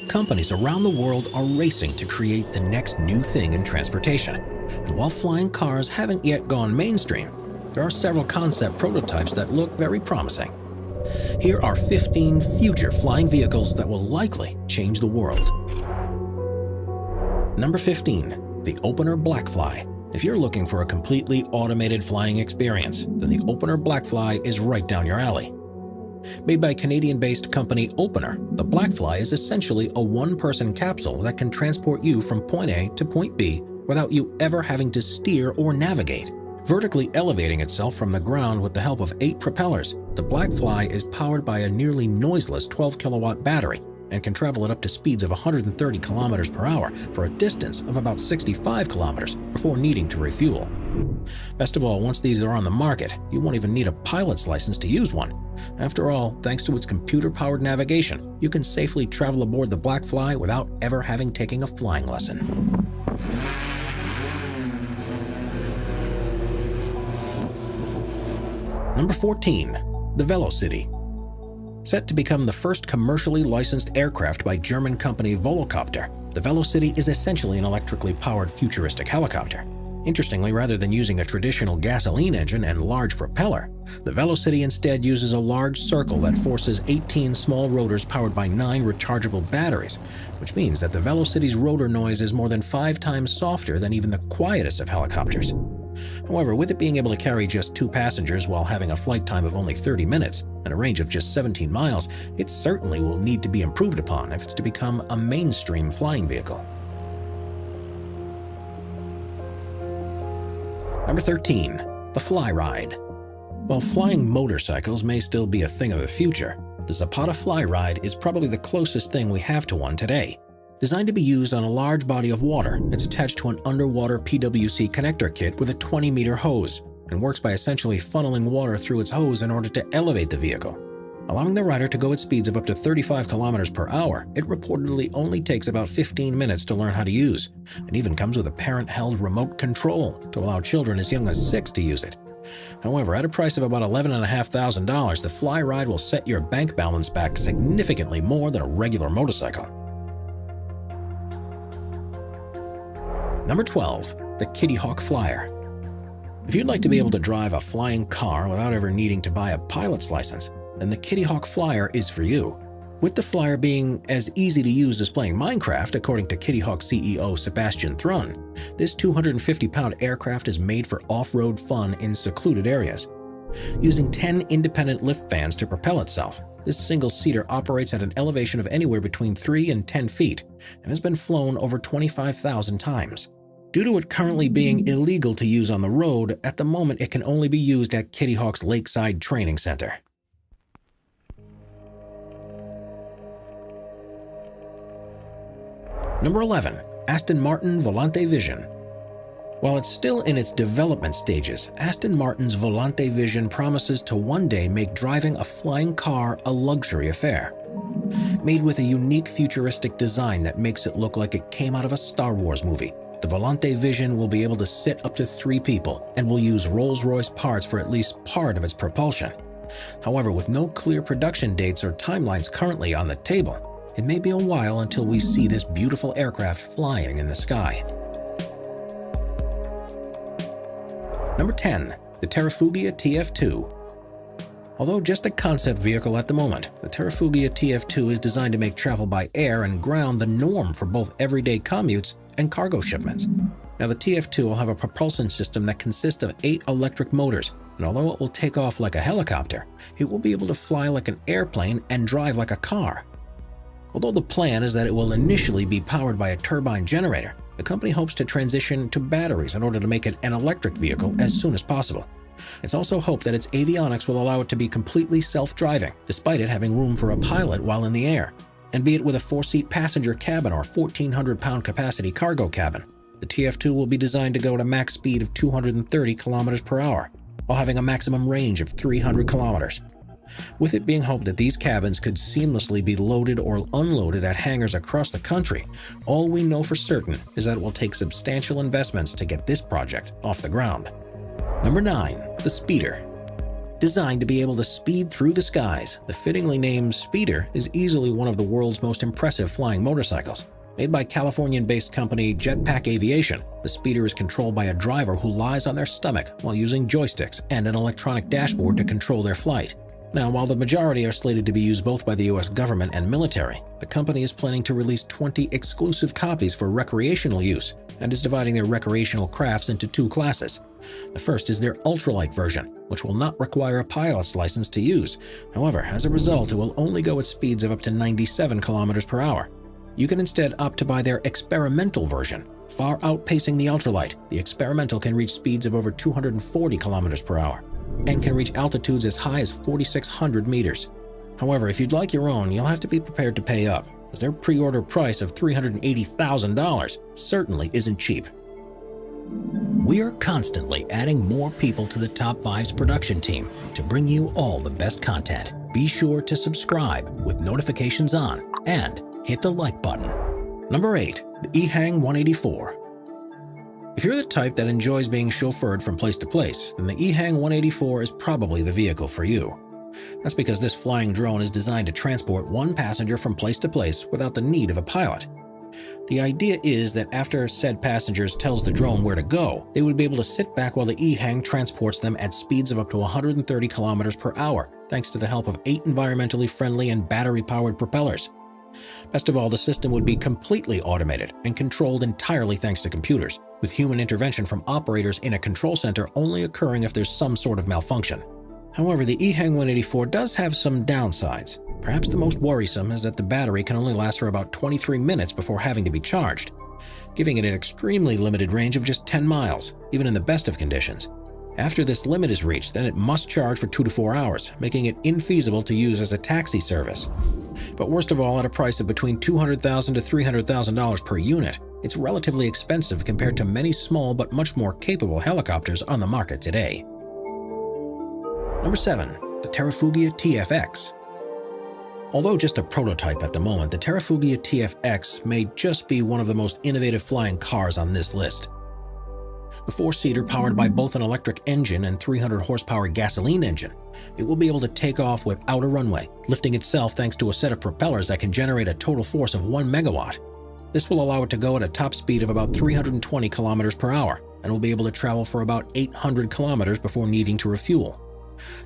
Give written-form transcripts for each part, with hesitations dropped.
Companies around the world are racing to create the next new thing in transportation. And while flying cars haven't yet gone mainstream, there are several concept prototypes that look very promising. Here are 15 future flying vehicles that will likely change the world. Number 15. The Opener Blackfly. If you're looking for a completely automated flying experience, then the Opener Blackfly is right down your alley. Made by Canadian-based company Opener, the Blackfly is essentially a one-person capsule that can transport you from point A to point B without you ever having to steer or navigate. Vertically elevating itself from the ground with the help of 8 propellers, the Blackfly is powered by a nearly noiseless 12-kilowatt battery and can travel at up to speeds of 130 kilometers per hour for a distance of about 65 kilometers before needing to refuel. Best of all, once these are on the market, you won't even need a pilot's license to use one. After all, thanks to its computer-powered navigation, you can safely travel aboard the Blackfly without ever having taken a flying lesson. Number 14. The Velocity. Set to become the first commercially licensed aircraft by German company Volocopter, the Velocity is essentially an electrically powered futuristic helicopter. Interestingly, rather than using a traditional gasoline engine and large propeller, the Velocity instead uses a large circle that forces 18 small rotors powered by 9 rechargeable batteries, which means that the Velocity's rotor noise is more than 5 times softer than even the quietest of helicopters. However, with it being able to carry just 2 passengers while having a flight time of only 30 minutes and a range of just 17 miles, it certainly will need to be improved upon if it's to become a mainstream flying vehicle. Number 13. The Flyride. While flying motorcycles may still be a thing of the future, the Zapata Flyride is probably the closest thing we have to one today. Designed to be used on a large body of water, it's attached to an underwater PWC connector kit with a 20-meter hose and works by essentially funneling water through its hose in order to elevate the vehicle. Allowing the rider to go at speeds of up to 35 kilometers per hour, it reportedly only takes about 15 minutes to learn how to use, and even comes with a parent-held remote control to allow children as young as 6 to use it. However, at a price of about $11,500, the Flyride will set your bank balance back significantly more than a regular motorcycle. Number 12. The Kitty Hawk Flyer. If you'd like to be able to drive a flying car without ever needing to buy a pilot's license, then the Kitty Hawk Flyer is for you. With the Flyer being as easy to use as playing Minecraft, according to Kitty Hawk CEO Sebastian Thrun, this 250-pound aircraft is made for off-road fun in secluded areas. Using 10 independent lift fans to propel itself, this single-seater operates at an elevation of anywhere between 3 and 10 feet and has been flown over 25,000 times. Due to it currently being illegal to use on the road, at the moment it can only be used at Kitty Hawk's Lakeside Training Center. Number 11. Aston Martin Volante Vision. While it's still in its development stages, Aston Martin's Volante Vision promises to one day make driving a flying car a luxury affair. Made with a unique futuristic design that makes it look like it came out of a Star Wars movie, the Volante Vision will be able to sit up to 3 people and will use Rolls-Royce parts for at least part of its propulsion. However, with no clear production dates or timelines currently on the table, it may be a while until we see this beautiful aircraft flying in the sky. Number 10. The Terrafugia TF2. Although just a concept vehicle at the moment, the Terrafugia TF2 is designed to make travel by air and ground the norm for both everyday commutes and cargo shipments. Now, the TF2 will have a propulsion system that consists of 8 electric motors, and although it will take off like a helicopter, it will be able to fly like an airplane and drive like a car. Although the plan is that it will initially be powered by a turbine generator, the company hopes to transition to batteries in order to make it an electric vehicle as soon as possible. It's also hoped that its avionics will allow it to be completely self-driving, despite it having room for a pilot while in the air. And be it with a 4-seat passenger cabin or 1,400-pound capacity cargo cabin, the TF2 will be designed to go at a max speed of 230 kilometers per hour, while having a maximum range of 300 kilometers. With it being hoped that these cabins could seamlessly be loaded or unloaded at hangars across the country, all we know for certain is that it will take substantial investments to get this project off the ground. Number 9. The Speeder. Designed to be able to speed through the skies, the fittingly named Speeder is easily one of the world's most impressive flying motorcycles. Made by Californian-based company Jetpack Aviation, the Speeder is controlled by a driver who lies on their stomach while using joysticks and an electronic dashboard to control their flight. Now, while the majority are slated to be used both by the US government and military, the company is planning to release 20 exclusive copies for recreational use and is dividing their recreational crafts into two classes. The first is their ultralight version, which will not require a pilot's license to use. However, as a result, it will only go at speeds of up to 97 kilometers per hour. You can instead opt to buy their experimental version. Far outpacing the ultralight, the experimental can reach speeds of over 240 kilometers per hour and can reach altitudes as high as 4,600 meters. However, if you'd like your own, you'll have to be prepared to pay up, as their pre-order price of $380,000 certainly isn't cheap. We're constantly adding more people to the Top 5's production team to bring you all the best content. Be sure to subscribe with notifications on and hit the like button. Number 8. The EHang 184. If you're the type that enjoys being chauffeured from place to place, then the EHang 184 is probably the vehicle for you. That's because this flying drone is designed to transport one passenger from place to place without the need of a pilot. The idea is that after said passengers tells the drone where to go, they would be able to sit back while the EHang transports them at speeds of up to 130 kilometers per hour, thanks to the help of 8 environmentally friendly and battery-powered propellers. Best of all, the system would be completely automated and controlled entirely thanks to computers, with human intervention from operators in a control center only occurring if there's some sort of malfunction. However, the EHang 184 does have some downsides. Perhaps the most worrisome is that the battery can only last for about 23 minutes before having to be charged, giving it an extremely limited range of just 10 miles, even in the best of conditions. After this limit is reached, then it must charge for 2 to 4 hours, making it infeasible to use as a taxi service. But worst of all, at a price of between $200,000 to $300,000 per unit, it's relatively expensive compared to many small but much more capable helicopters on the market today. Number 7. The Terrafugia TFX. Although just a prototype at the moment, the Terrafugia TFX may just be one of the most innovative flying cars on this list. The 4-seater powered by both an electric engine and 300 horsepower gasoline engine, it will be able to take off without a runway, lifting itself thanks to a set of propellers that can generate a total force of 1 megawatt. This will allow it to go at a top speed of about 320 kilometers per hour and will be able to travel for about 800 kilometers before needing to refuel.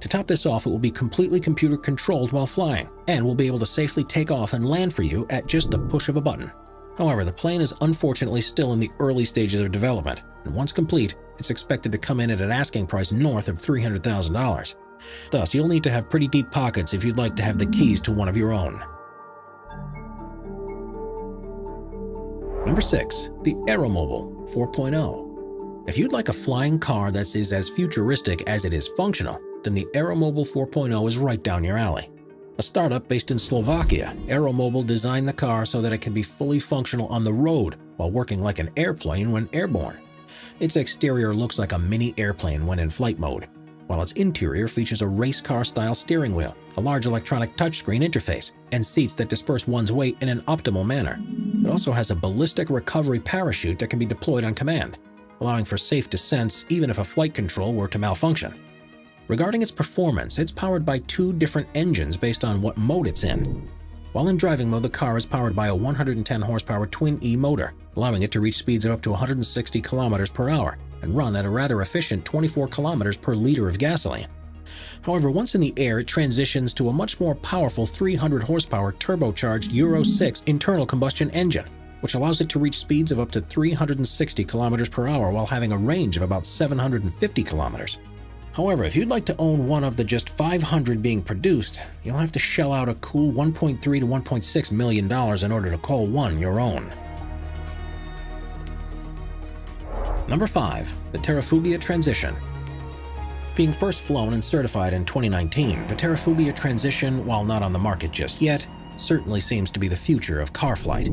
To top this off, it will be completely computer controlled while flying and will be able to safely take off and land for you at just the push of a button. However, the plane is unfortunately still in the early stages of development, and once complete, it's expected to come in at an asking price north of $300,000. Thus, you'll need to have pretty deep pockets if you'd like to have the keys to one of your own. Number 6. The Aeromobile 4.0. If you'd like a flying car that is as futuristic as it is functional, then the Aeromobile 4.0 is right down your alley. A startup based in Slovakia, Aeromobile designed the car so that it can be fully functional on the road while working like an airplane when airborne. Its exterior looks like a mini airplane when in flight mode, while its interior features a race car-style steering wheel, a large electronic touchscreen interface, and seats that disperse one's weight in an optimal manner. It also has a ballistic recovery parachute that can be deployed on command, allowing for safe descents even if a flight control were to malfunction. Regarding its performance, it's powered by 2 different engines based on what mode it's in. While in driving mode, the car is powered by a 110 horsepower twin-E motor, allowing it to reach speeds of up to 160 kilometers per hour and run at a rather efficient 24 kilometers per liter of gasoline. However, once in the air, it transitions to a much more powerful 300 horsepower turbocharged Euro 6 internal combustion engine, which allows it to reach speeds of up to 360 kilometers per hour while having a range of about 750 kilometers. However, if you'd like to own one of the just 500 being produced, you'll have to shell out a cool $1.3 to $1.6 million in order to call one your own. Number 5. The Terrafugia Transition. Being first flown and certified in 2019, the Terrafugia Transition, while not on the market just yet, certainly seems to be the future of car flight.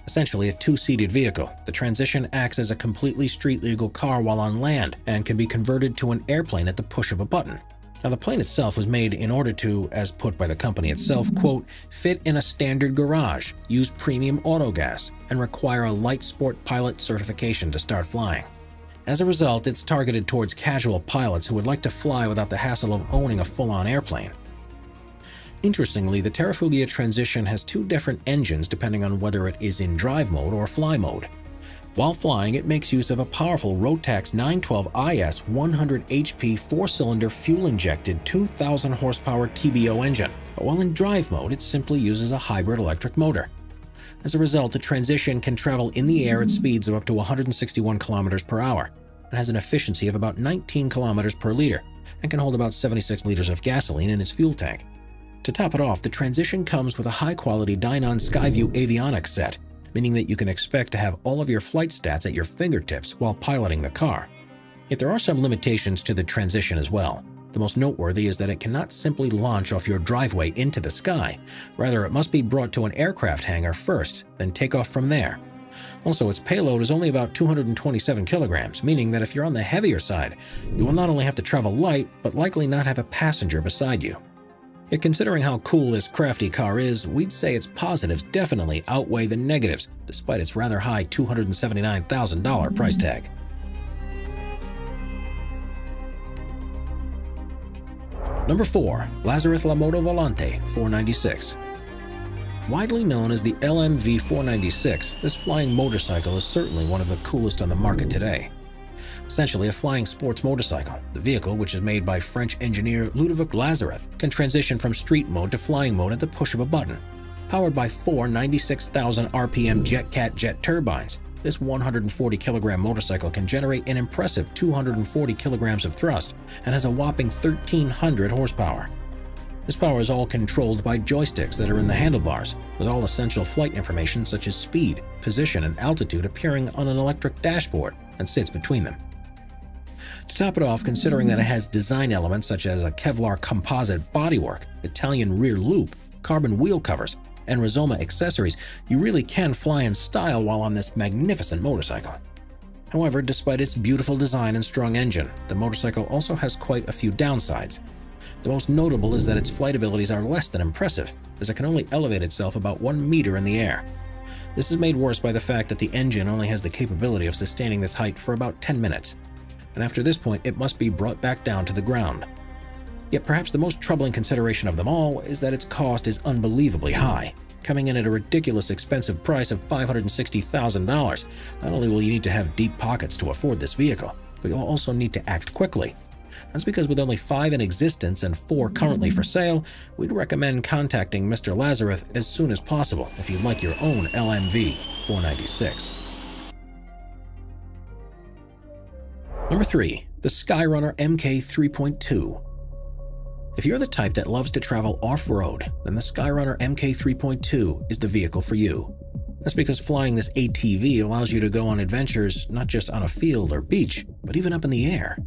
Essentially a 2-seated vehicle, the Transition acts as a completely street-legal car while on land and can be converted to an airplane at the push of a button. Now, the plane itself was made in order to, as put by the company itself, quote, fit in a standard garage, use premium autogas, and require a light sport pilot certification to start flying. As a result, it's targeted towards casual pilots who would like to fly without the hassle of owning a full-on airplane. Interestingly, the Terrafugia Transition has two different engines depending on whether it is in drive mode or fly mode. While flying, it makes use of a powerful Rotax 912IS 100 HP 4-cylinder fuel-injected 2,000 horsepower TBO engine, but while in drive mode, it simply uses a hybrid electric motor. As a result, the Transition can travel in the air at speeds of up to 161 km per hour. It has an efficiency of about 19 km per liter and can hold about 76 liters of gasoline in its fuel tank. To top it off, the Transition comes with a high-quality Dynon Skyview avionics set, meaning that you can expect to have all of your flight stats at your fingertips while piloting the car. Yet there are some limitations to the Transition as well. The most noteworthy is that it cannot simply launch off your driveway into the sky. Rather, it must be brought to an aircraft hangar first, then take off from there. Also, its payload is only about 227 kilograms, meaning that if you're on the heavier side, you will not only have to travel light, but likely not have a passenger beside you. Yet considering how cool this crafty car is, we'd say its positives definitely outweigh the negatives, despite its rather high $279,000 price tag. Number 4. Lazareth La Moto Volante 496. Widely known as the LMV 496, this flying motorcycle is certainly one of the coolest on the market today. Essentially a flying sports motorcycle, the vehicle, which is made by French engineer Ludovic Lazareth, can transition from street mode to flying mode at the push of a button. Powered by four 96,000 RPM JetCat jet turbines, this 140-kilogram motorcycle can generate an impressive 240 kilograms of thrust and has a whopping 1,300 horsepower. This power is all controlled by joysticks that are in the handlebars, with all essential flight information such as speed, position, and altitude appearing on an electric dashboard that sits between them. To top it off, considering that it has design elements such as a Kevlar composite bodywork, Italian rear loop, carbon wheel covers, and Rizoma accessories, you really can fly in style while on this magnificent motorcycle. However, despite its beautiful design and strong engine, the motorcycle also has quite a few downsides. The most notable is that its flight abilities are less than impressive, as it can only elevate itself about 1 meter in the air. This is made worse by the fact that the engine only has the capability of sustaining this height for about 10 minutes, and after this point it must be brought back down to the ground. Yet perhaps the most troubling consideration of them all is that its cost is unbelievably high, coming in at a ridiculous expensive price of $560,000. Not only will you need to have deep pockets to afford this vehicle, but you'll also need to act quickly. That's because with only 5 in existence and 4 currently for sale, we'd recommend contacting Mr. Lazareth as soon as possible if you'd like your own LMV 496. Number 3. The Skyrunner MK 3.2. If you're the type that loves to travel off-road, then the Skyrunner MK 3.2 is the vehicle for you. That's because flying this ATV allows you to go on adventures not just on a field or beach, but even up in the air.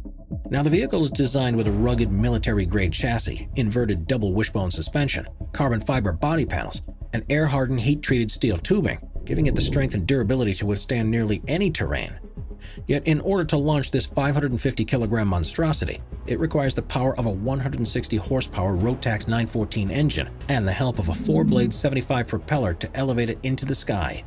Now, the vehicle is designed with a rugged military-grade chassis, inverted double wishbone suspension, carbon fiber body panels, and air-hardened heat-treated steel tubing, giving it the strength and durability to withstand nearly any terrain. Yet, in order to launch this 550-kilogram monstrosity, it requires the power of a 160-horsepower Rotax 914 engine and the help of a 4-blade 75 propeller to elevate it into the sky.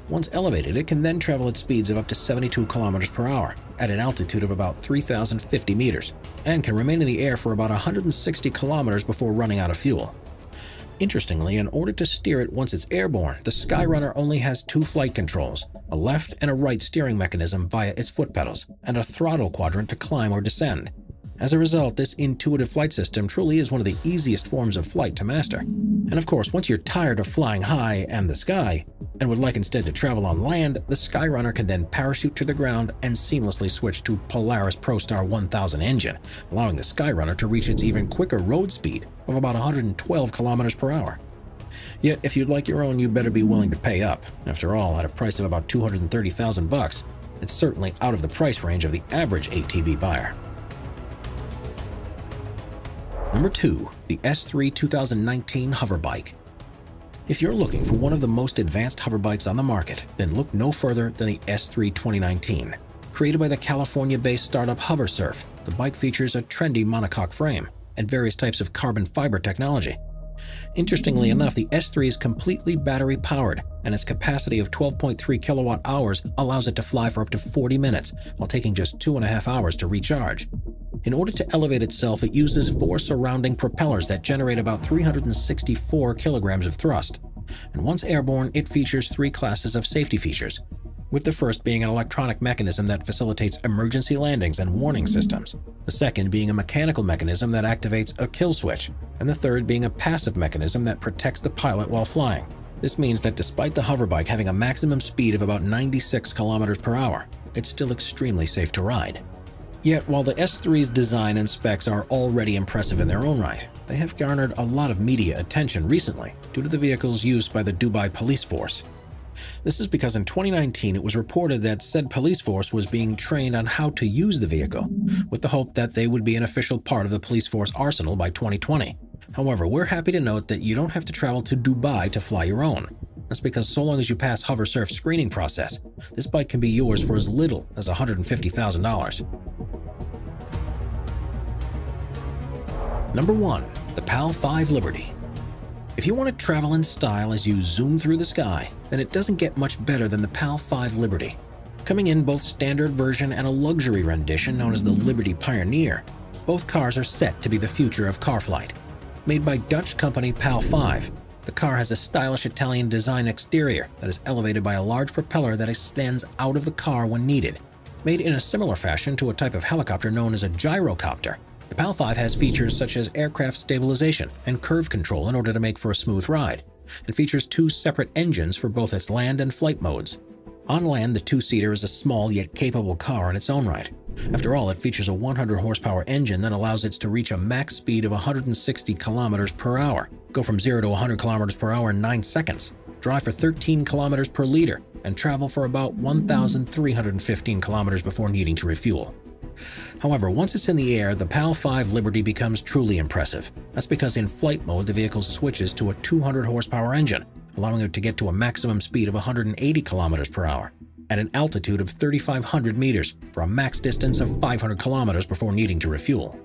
Once elevated, it can then travel at speeds of up to 72 kilometers per hour at an altitude of about 3,050 meters and can remain in the air for about 160 kilometers before running out of fuel. Interestingly, in order to steer it once it's airborne, the Skyrunner only has 2 flight controls, a left and a right steering mechanism via its foot pedals, and a throttle quadrant to climb or descend. As a result, this intuitive flight system truly is one of the easiest forms of flight to master. And of course, once you're tired of flying high and the sky, and would like instead to travel on land, the Skyrunner can then parachute to the ground and seamlessly switch to Polaris ProStar 1000 engine, allowing the Skyrunner to reach its even quicker road speed of about 112 kilometers per hour. Yet, if you'd like your own, you better be willing to pay up. After all, at a price of about $230,000, it's certainly out of the price range of the average ATV buyer. Number 2. The S3 2019 Hoverbike. If you're looking for one of the most advanced hoverbikes on the market, then look no further than the S3 2019. Created by the California-based startup HoverSurf, the bike features a trendy monocoque frame and various types of carbon fiber technology. Interestingly enough, the S3 is completely battery-powered and its capacity of 12.3 kilowatt hours allows it to fly for up to 40 minutes while taking just 2.5 hours to recharge. In order to elevate itself, it uses 4 surrounding propellers that generate about 364 kilograms of thrust. And once airborne, it features 3 classes of safety features, with the first being an electronic mechanism that facilitates emergency landings and warning systems, the second being a mechanical mechanism that activates a kill switch, and the third being a passive mechanism that protects the pilot while flying. This means that despite the hoverbike having a maximum speed of about 96 kilometers per hour, it's still extremely safe to ride. Yet, while the S3's design and specs are already impressive in their own right, they have garnered a lot of media attention recently due to the vehicle's use by the Dubai police force. This is because in 2019 it was reported that said police force was being trained on how to use the vehicle, with the hope that they would be an official part of the police force arsenal by 2020. However, we're happy to note that you don't have to travel to Dubai to fly your own. That's because so long as you pass HoverSurf's screening process, this bike can be yours for as little as $150,000. Number 1. The PAL 5 Liberty. If you want to travel in style as you zoom through the sky, then it doesn't get much better than the PAL 5 Liberty. Coming in both standard version and a luxury rendition known as the Liberty Pioneer, both cars are set to be the future of car flight. Made by Dutch company PAL 5, the car has a stylish Italian design exterior that is elevated by a large propeller that extends out of the car when needed. Made in a similar fashion to a type of helicopter known as a gyrocopter, the PAL 5 has features such as aircraft stabilization and curve control in order to make for a smooth ride, and features 2 separate engines for both its land and flight modes. On land, the 2-seater is a small yet capable car in its own right. After all, it features a 100 horsepower engine that allows it to reach a max speed of 160 kilometers per hour, go from 0 to 100 kilometers per hour in 9 seconds, drive for 13 kilometers per liter, and travel for about 1,315 kilometers before needing to refuel. However, once it's in the air, the PAL 5 Liberty becomes truly impressive. That's because in flight mode, the vehicle switches to a 200 horsepower engine, allowing it to get to a maximum speed of 180 kilometers per hour at an altitude of 3,500 meters for a max distance of 500 kilometers before needing to refuel.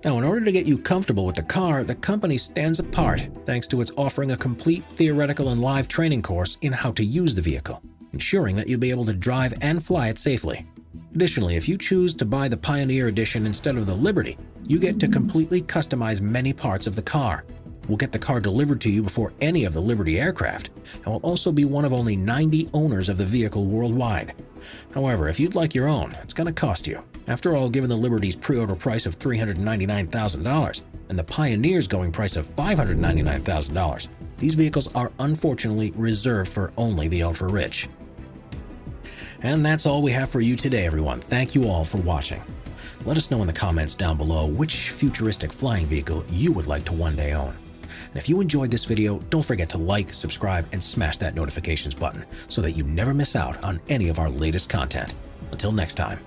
Now, in order to get you comfortable with the car, the company stands apart thanks to its offering a complete theoretical and live training course in how to use the vehicle, ensuring that you'll be able to drive and fly it safely. Additionally, if you choose to buy the Pioneer Edition instead of the Liberty, you get to completely customize many parts of the car. We'll get the car delivered to you before any of the Liberty aircraft, and will also be one of only 90 owners of the vehicle worldwide. However, if you'd like your own, it's going to cost you. After all, given the Liberty's pre-order price of $399,000 and the Pioneer's going price of $599,000, these vehicles are unfortunately reserved for only the ultra-rich. And that's all we have for you today, everyone. Thank you all for watching. Let us know in the comments down below which futuristic flying vehicle you would like to one day own. And if you enjoyed this video, don't forget to like, subscribe, and smash that notifications button so that you never miss out on any of our latest content. Until next time.